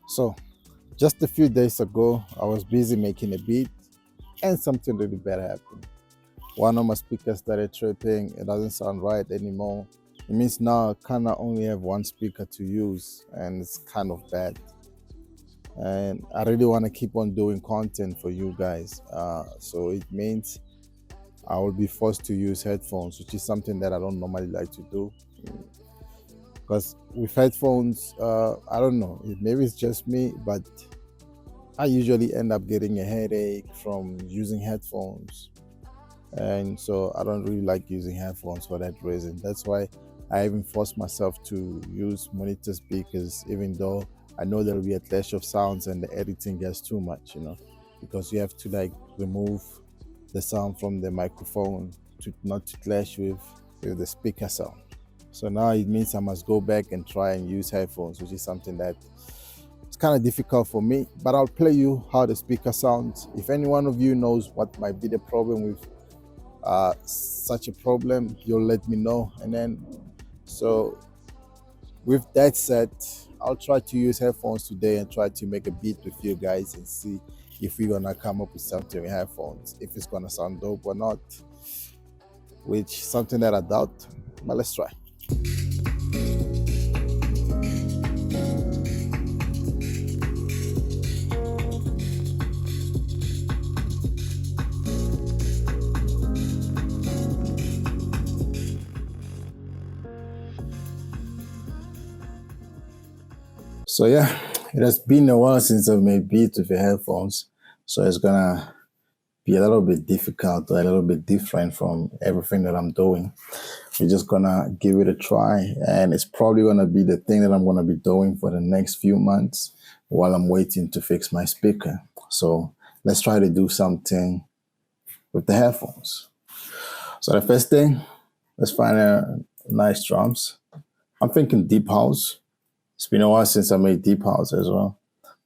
So just a few days ago, I was busy making a beat and something really bad happened. One of my speakers started tripping. It doesn't sound right anymore. It means now I kind of only have one speaker to use, and it's kind of bad. And I really want to keep on doing content for you guys. So it means I will be forced to use headphones, which is something that I don't normally like to do. Because with headphones, I don't know, maybe it's just me, but I usually end up getting a headache from using headphones. And so I don't really like using headphones for that reason. That's why I even force myself to use monitor speakers, even though I know there'll be a clash of sounds and the editing gets too much, because you have to like remove the sound from the microphone to not to clash with the speaker sound. So now it means I must go back and try and use headphones, which is something that it's kind of difficult for me, but I'll play you how the speaker sounds. If any one of you knows what might be the problem with such a problem, you'll let me know. And then, so with that said, I'll try to use headphones today and try to make a beat with you guys and see if we're gonna come up with something with headphones, if it's gonna sound dope or not, which something that I doubt, but let's try. So yeah, it has been a while since I've made beats with the headphones, so it's gonna be a little bit difficult or a little bit different from everything that I'm doing. We're just gonna give it a try, and it's probably gonna be the thing that I'm gonna be doing for the next few months while I'm waiting to fix my speaker. So let's try to do something with the headphones. So the first thing, let's find a nice drums. I'm thinking deep house. It's been a while since I made deep house as well.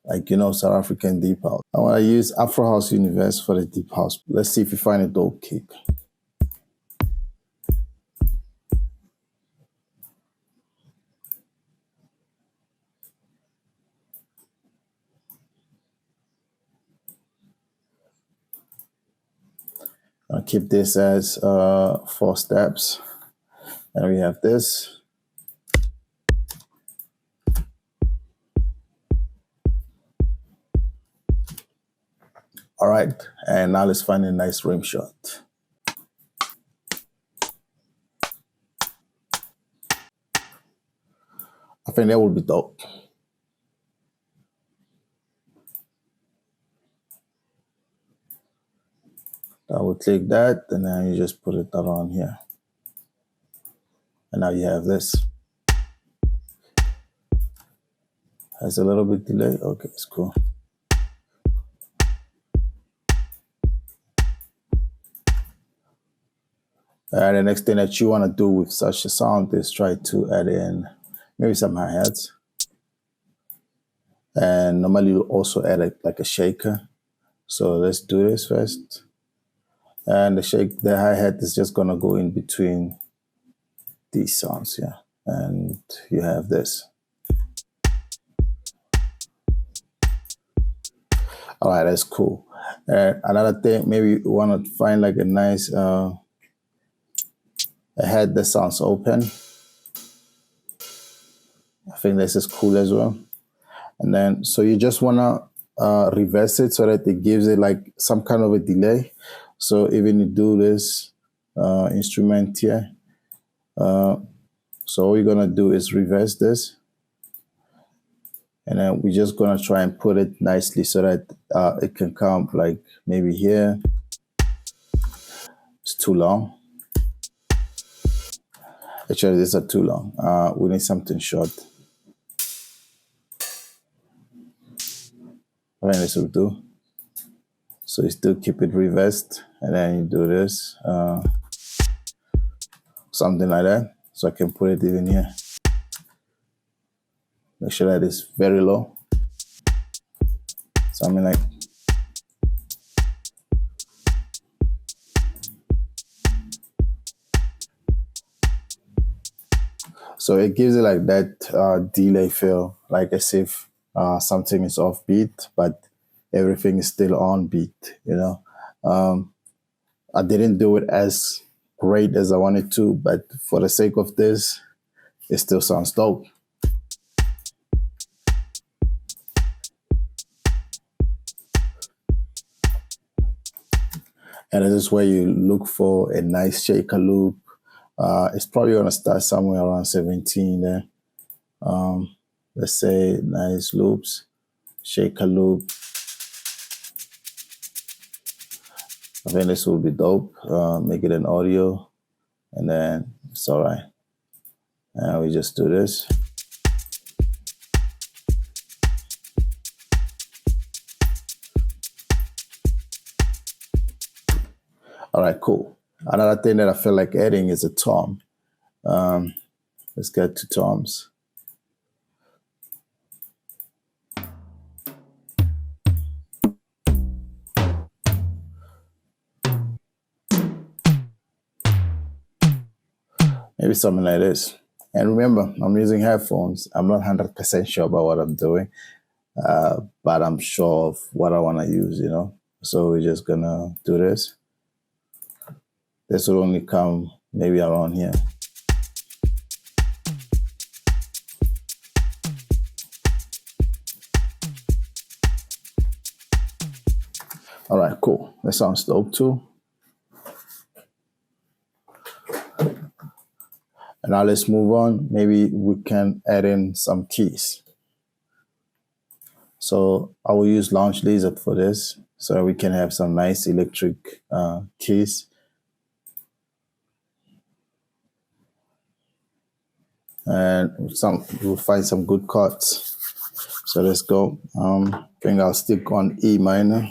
Like, South African deep house. I want to use Afro House Universe for the deep house. Let's see if we find a dope kick. I'll keep this as 4 steps. And we have this. All right, and now let's find a nice rim shot. I think that would be dope. I will take that, and then you just put it around here. And now you have this. Has a little bit delay. Okay, it's cool. And the next thing that you want to do with such a sound is try to add in maybe some hi-hats. And normally you also add like a shaker. So let's do this first. And the hi-hat is just gonna go in between these sounds here. And you have this. All right, that's cool. Another thing, maybe you want to find like a nice a head that sounds open. I think this is cool as well. And then, so you just want to reverse it so that it gives it like some kind of a delay. So even you do this instrument here, so all you're going to do is reverse this. And then we're just going to try and put it nicely so that it can come like maybe here. It's too long. Actually, these are too long. We need something short. I think this will do. So you still keep it reversed, and then you do this. Something like that. So I can put it even here. Make sure that it's very low. Something like. So it gives it like that delay feel, like as if something is off beat, but everything is still on beat, you know. I didn't do it as great as I wanted to, but for the sake of this, it still sounds dope. And this is where you look for a nice shaker loop. It's probably going to start somewhere around 17 there. Let's say nice loops, shaker loop. I think this will be dope. Make it an audio, and then it's all right. And we just do this. All right, cool. Another thing that I feel like adding is a tom. Let's get to toms. Maybe something like this. And remember, I'm using headphones. I'm not 100% sure about what I'm doing, but I'm sure of what I want to use, you know. So we're just going to do this. This will only come maybe around here. All right, cool. That sounds dope too. And now let's move on. Maybe we can add in some keys. So I will use Launch Lizard for this, so we can have some nice electric keys. And we'll find some good chords. So let's go. I think I'll stick on E minor.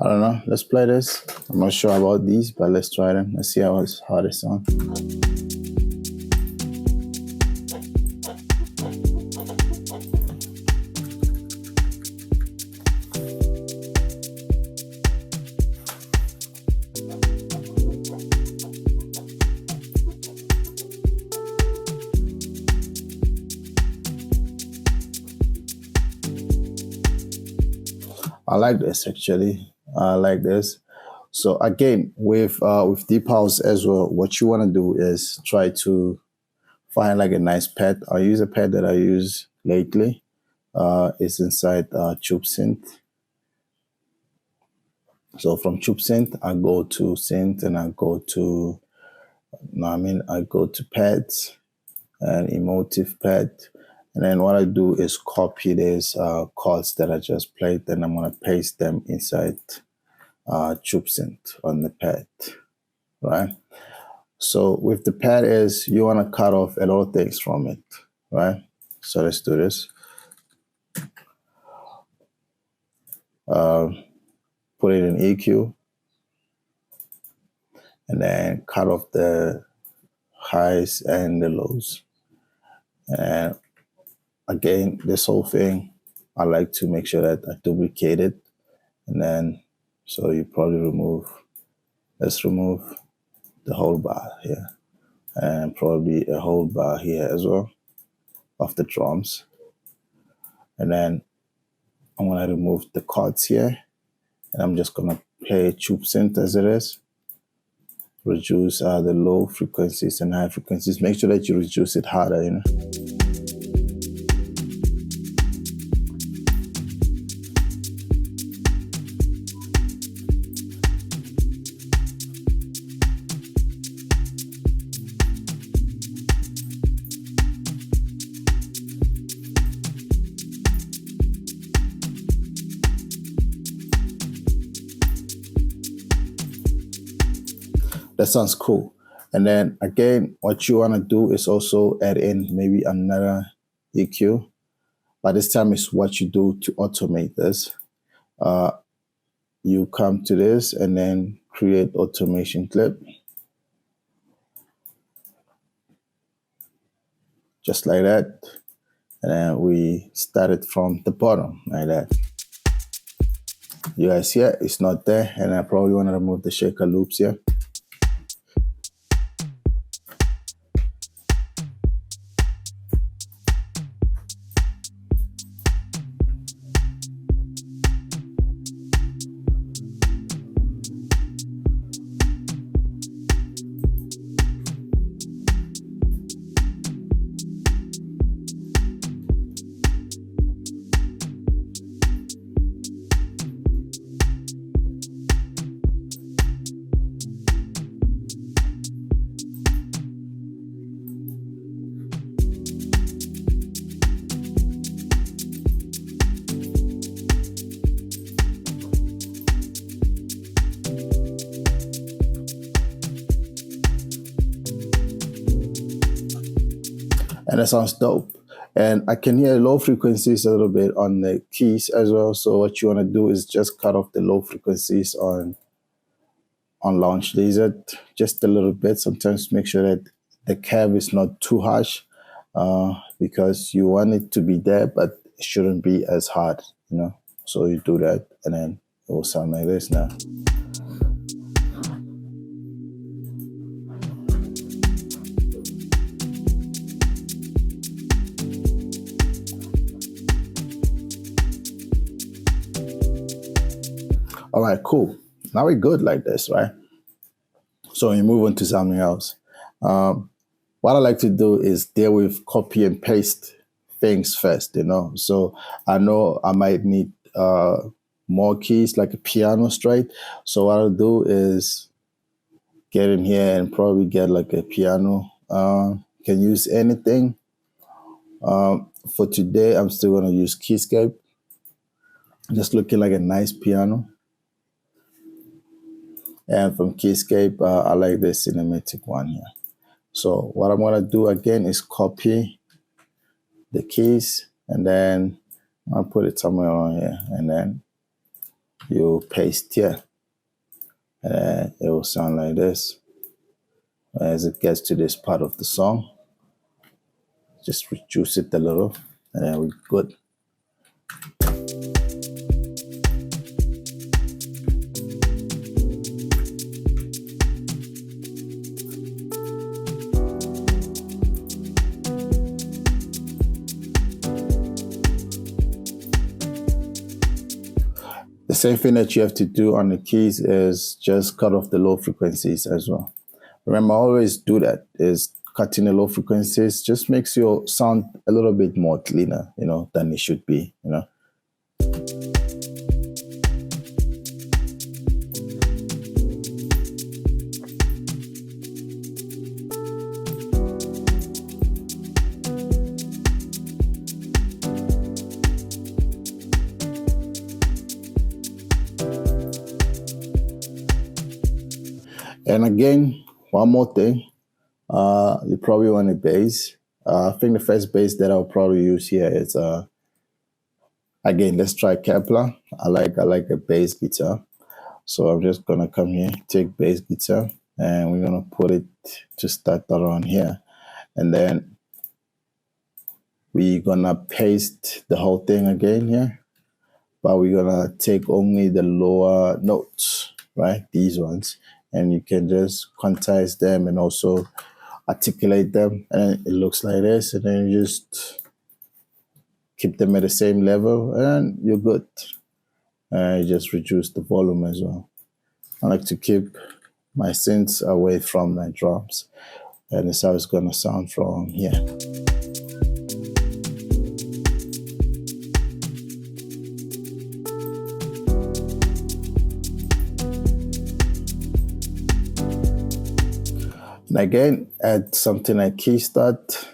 I don't know. Let's play this. I'm not sure about these, but let's try them. Let's see how they sound. I like this actually. I like this. So again, with deep house as well, what you want to do is try to find like a nice pad. I use a pad that I use lately. It's inside TubeSynth. So from TubeSynth, I go to synth and I go to pads and emotive pad. And then what I do is copy these chords that I just played, and I'm gonna paste them inside TubeSynth on the pad, right? So with the pad is you want to cut off a lot of things from it, right? So let's do this. Put it in EQ, and then cut off the highs and the lows. And again, this whole thing, I like to make sure that I duplicate it, and then so you probably let's remove the whole bar here, and probably a whole bar here as well of the drums. And then I'm gonna remove the chords here, and I'm just gonna play TubeSynth as it is. Reduce the low frequencies and high frequencies. Make sure that you reduce it harder, you know. That sounds cool. And then again, what you want to do is also add in maybe another EQ. But this time is what you do to automate this. You come to this and then create automation clip. just like that. And then we started from the bottom like that. You guys see it's not there, and I probably want to remove the shaker loops here. And that sounds dope. And I can hear low frequencies a little bit on the keys as well. So what you want to do is just cut off the low frequencies on Launch Lizard just a little bit. Sometimes make sure that the cab is not too harsh because you want it to be there, but it shouldn't be as hard, you know. So you do that, and then it will sound like this now. All right, cool. Now we're good like this, right? So we move on to something else. What I like to do is deal with copy and paste things first, you know. So I know I might need more keys, like a piano straight. So what I'll do is get in here and probably get like a piano. Can use anything. For today, I'm still going to use Keyscape. Just looking like a nice piano. And from Keyscape, I like the cinematic one here. So what I'm going to do again is copy the keys, and then I'll put it somewhere on here, and then you paste here. And it will sound like this as it gets to this part of the song. Just reduce it a little, and then we're good. The same thing that you have to do on the keys is just cut off the low frequencies as well. Remember, I always do that, is cutting the low frequencies just makes your sound a little bit more cleaner, you know, than it should be, you know. And again, one more thing, you probably want a bass. I think the first bass that I'll probably use here is, again, let's try Kepler. I like a bass guitar. So I'm just gonna come here, take bass guitar, and we're gonna put it to start around here. And then we're gonna paste the whole thing again here, but we're gonna take only the lower notes, right? These ones. And you can just quantize them and also articulate them, and it looks like this, and then you just keep them at the same level and you're good. And you just reduce the volume as well. I like to keep my synths away from my drums, and that's how it's gonna sound from here. And again, add something like Keystart.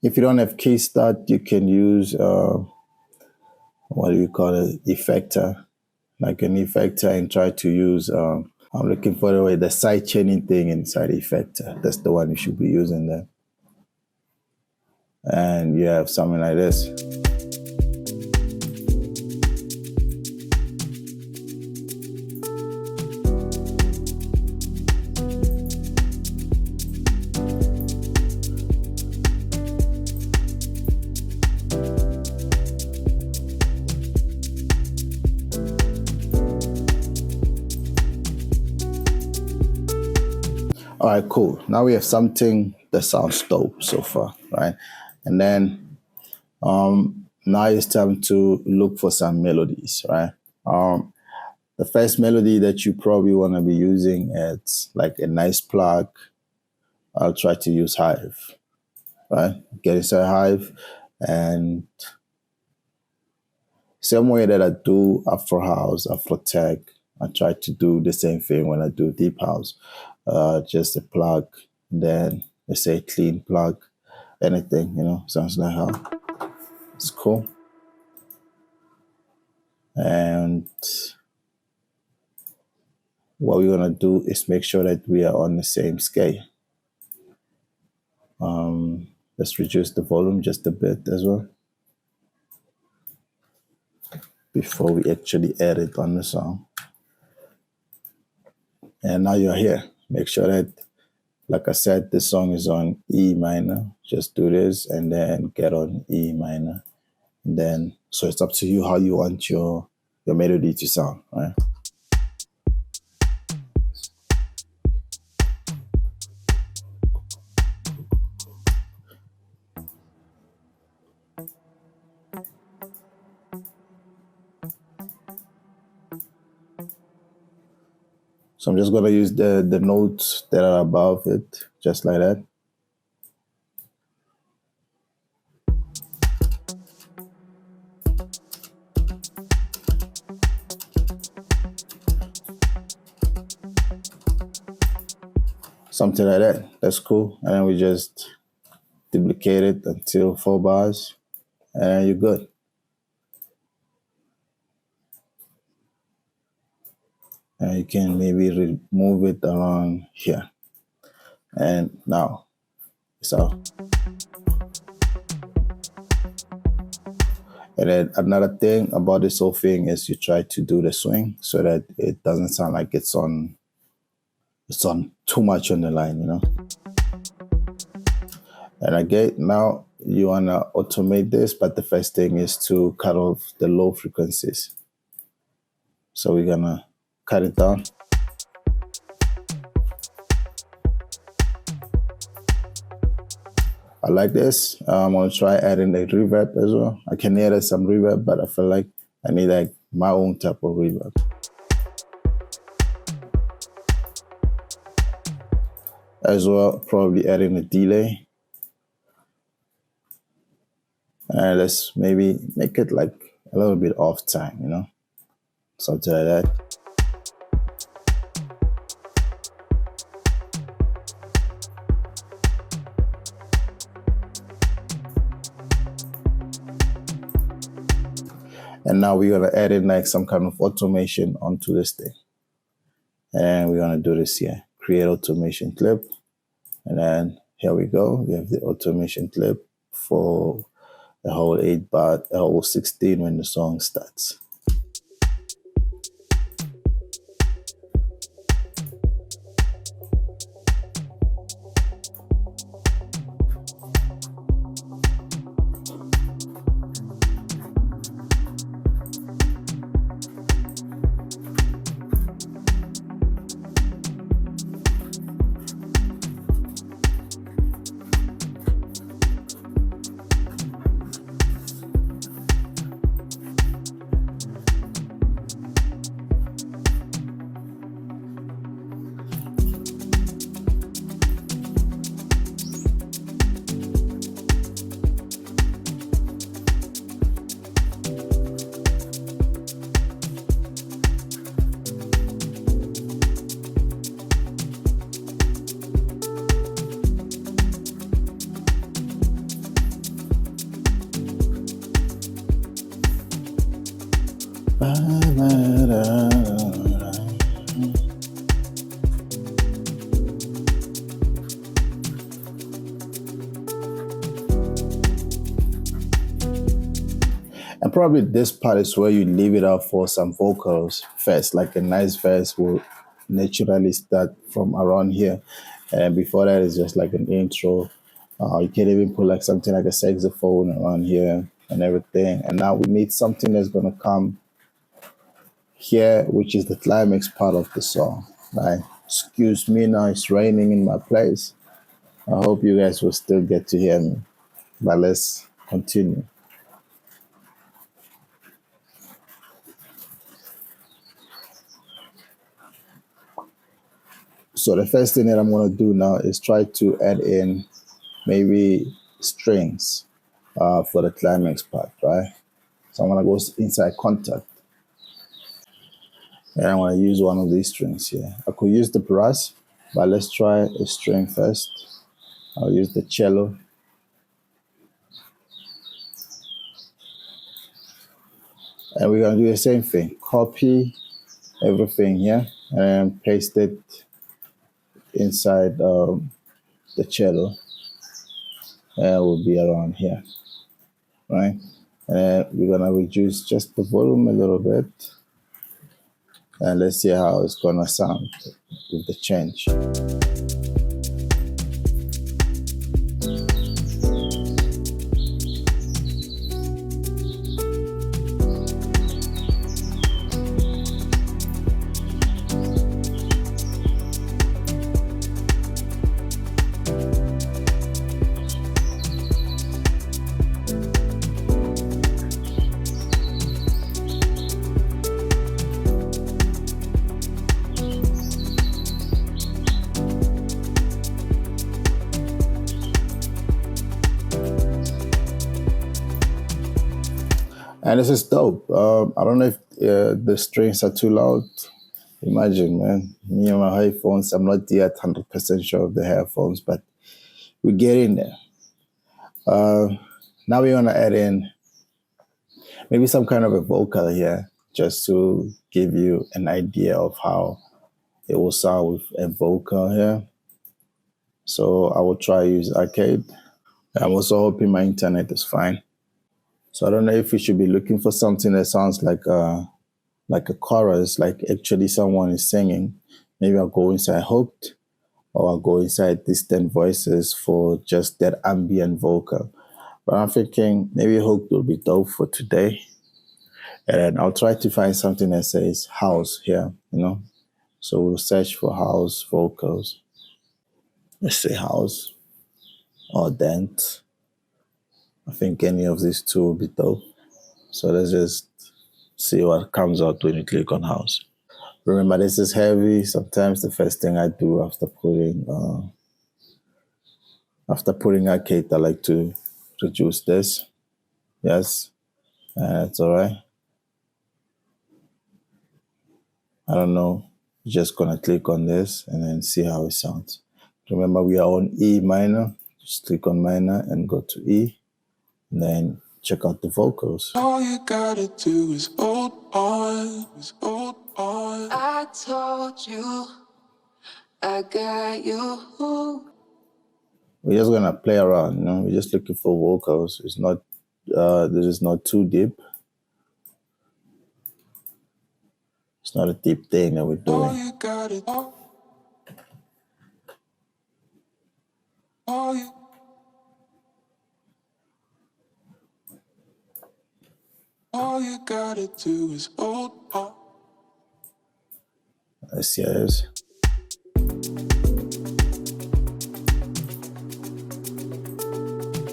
If you don't have Keystart, you can use, what do you call it, effector, like an effector, and try to use, I'm looking for the side chaining thing inside effector. That's the one you should be using there. And you have something like this. right, cool. Now we have something that sounds dope so far, right? And then now it's time to look for some melodies, right? The first melody that you probably want to be using is like a nice plug. I'll try to use Hive, right? Get inside Hive, and same way that I do Afro House, Afro Tech, I try to do the same thing when I do Deep House. Just a plug, then let's say clean plug, anything, sounds like how it's cool. And what we're gonna do is make sure that we are on the same scale. Let's reduce the volume just a bit as well before we actually add it on the song. And now you're here. Make sure that, like I said, this song is on E minor. Just do this and then get on E minor. And then, so it's up to you how you want your melody to sound, right? So I'm just going to use the notes that are above it, just like that. Something like that. That's cool. And then we just duplicate it until 4 bars, and you're good. And you can maybe remove it around here. And now, so. And then another thing about this whole thing is you try to do the swing so that it doesn't sound like it's on too much on the line, And again, now you want to automate this, but the first thing is to cut off the low frequencies. So we're going to cut it down. I like this. I'm going to try adding a reverb as well. I can add some reverb, but I feel like I need like my own type of reverb. As well, probably adding a delay. And let's maybe make it like a little bit off time, something like that. And now we're going to add in like some kind of automation onto this thing. And we're going to do this here. Create automation clip. And then here we go. We have the automation clip for the whole 8 bar, the whole 16 when the song starts. And probably this part is where you leave it out for some vocals first, like a nice verse will naturally start from around here. And before that is just like an intro. You can even put like something like a saxophone around here and everything. And now we need something that's going to come here, which is the climax part of the song, right? Excuse me, now it's raining in my place. I hope you guys will still get to hear me, but let's continue. So the first thing that I'm going to do now is try to add in maybe strings for the climax part, right? So I'm going to go inside contact. And I want to use one of these strings here. I could use the brass, but let's try a string first. I'll use the cello. And we're going to do the same thing. Copy everything here and paste it inside the cello. And it will be around here, right? And we're going to reduce just the volume a little bit. And let's see how it's going to sound with the change. And this is dope. I don't know if the strings are too loud. Imagine, man, me and my headphones, I'm not yet 100% sure of the headphones, but we get in there. Now we're going to add in maybe some kind of a vocal here, just to give you an idea of how it will sound with a vocal here. So I will try to use Arcade. I'm also hoping my internet is fine. So I don't know if we should be looking for something that sounds like a chorus, like actually someone is singing. Maybe I'll go inside Hooked, or I'll go inside Distant Voices for just that ambient vocal. But I'm thinking maybe Hooked will be dope for today. And I'll try to find something that says house here, you know. So we'll search for house vocals. Let's say house or dance. I think any of these two will be dope. So let's just see what comes out when you click on house. Remember, this is heavy. Sometimes the first thing I do after putting Arcade, I like to reduce this. Yes, that's all right. I don't know. You're just gonna click on this and then see how it sounds. Remember, we are on E minor. Just click on minor and go to E. And then check out the vocals. All you gotta do is hold on, I told you, I got you. We're just gonna play around, you know. We're just looking for vocals. It's not, this is not too deep. It's not a deep thing that we're doing. All you gotta do, all you gotta do is hold on. Let's see how it is.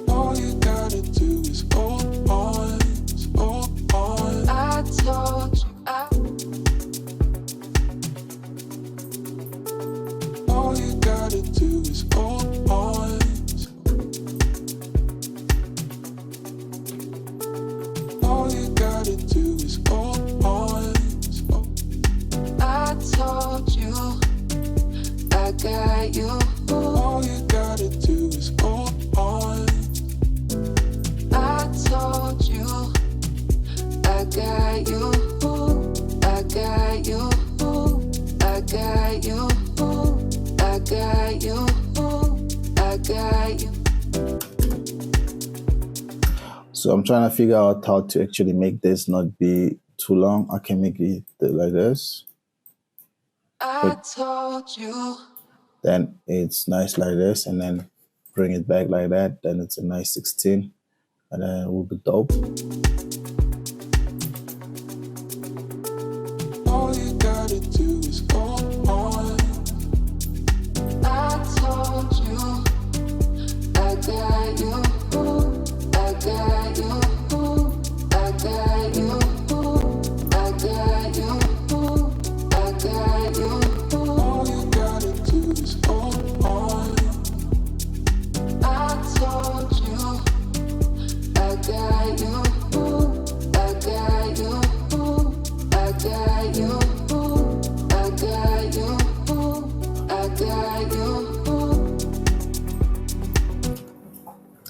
All you gotta do is hold on, I told you, all you gotta do is hold on. All you gotta do is hold on. I told you, I got you. All you gotta do is hold on. I told you, I got you. I got you. I got you. I got you. I got you. So I'm trying to figure out how to actually make this not be too long. I can make it like this. I told you. Then it's nice like this, and then bring it back like that. Then it's a nice 16, and then it will be dope. All you gotta do is hold on.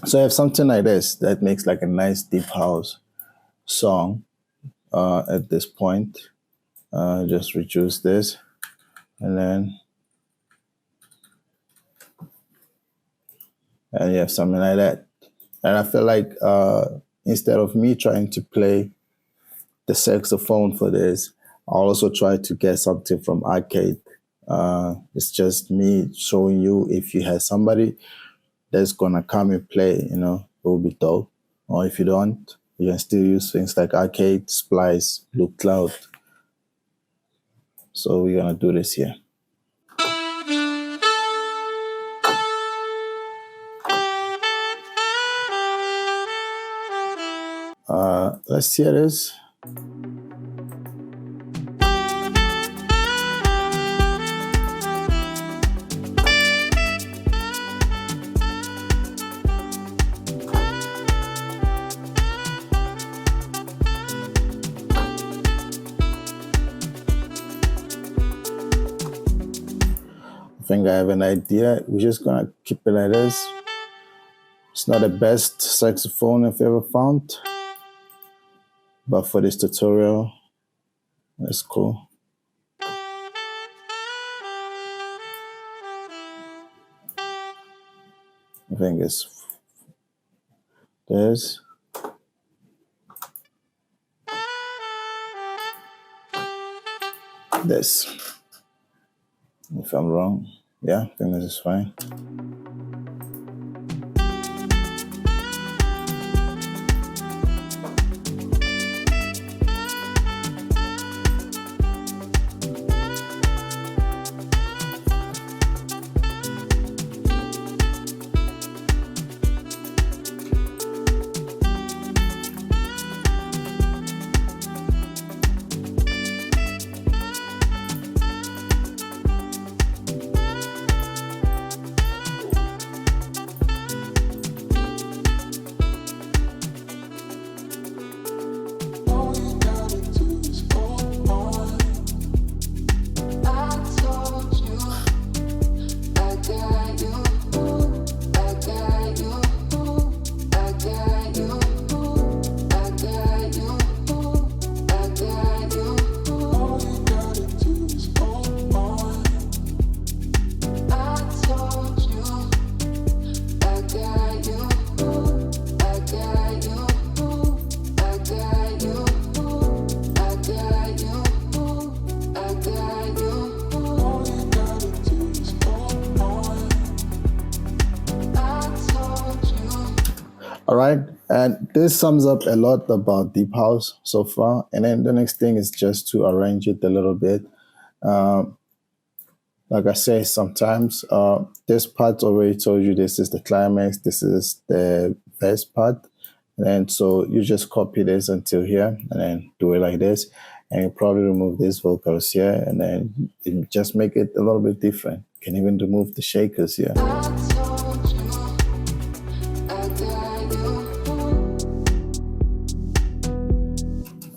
So I have something like this that makes like a nice deep house song at this point. Just reduce this, and then you have something like that. And I feel like instead of me trying to play the saxophone for this, I also try to get something from arcade. It's just me showing you if you have somebody that's gonna come and play, it will be dope. Or if you don't, you can still use things like arcade, splice, Loopcloud. So we're gonna do this here. Let's hear this. I think I have an idea. We're just gonna keep it like this. It's not the best saxophone I've ever found, but for this tutorial, that's cool. I think it's this. This. If I'm wrong, yeah, I think this is fine. All right, and this sums up a lot about deep house so far. And then the next thing is just to arrange it a little bit. Like I say, sometimes this part already told you this is the climax, this is the verse part. And then so you just copy this until here and then do it like this. And you probably remove these vocals here and then you just make it a little bit different. You can even remove the shakers here.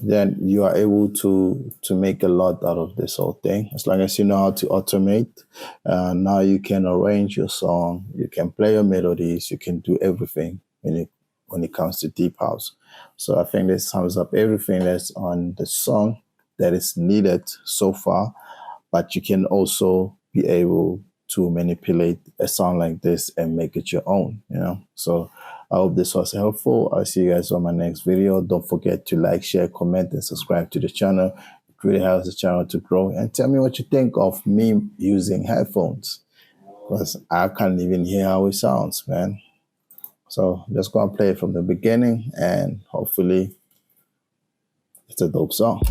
Then you are able to make a lot out of this whole thing. As long as you know how to automate, now you can arrange your song, you can play your melodies, you can do everything when it comes to deep house. So I think this sums up everything that's on the song that is needed so far, but you can also be able to manipulate a song like this and make it your own, So I hope this was helpful. I'll see you guys on my next video. Don't forget to like, share, comment, and subscribe to the channel. It really helps the channel to grow. And tell me what you think of me using headphones, because I can't even hear how it sounds, man. So just go and play it from the beginning, and hopefully it's a dope song.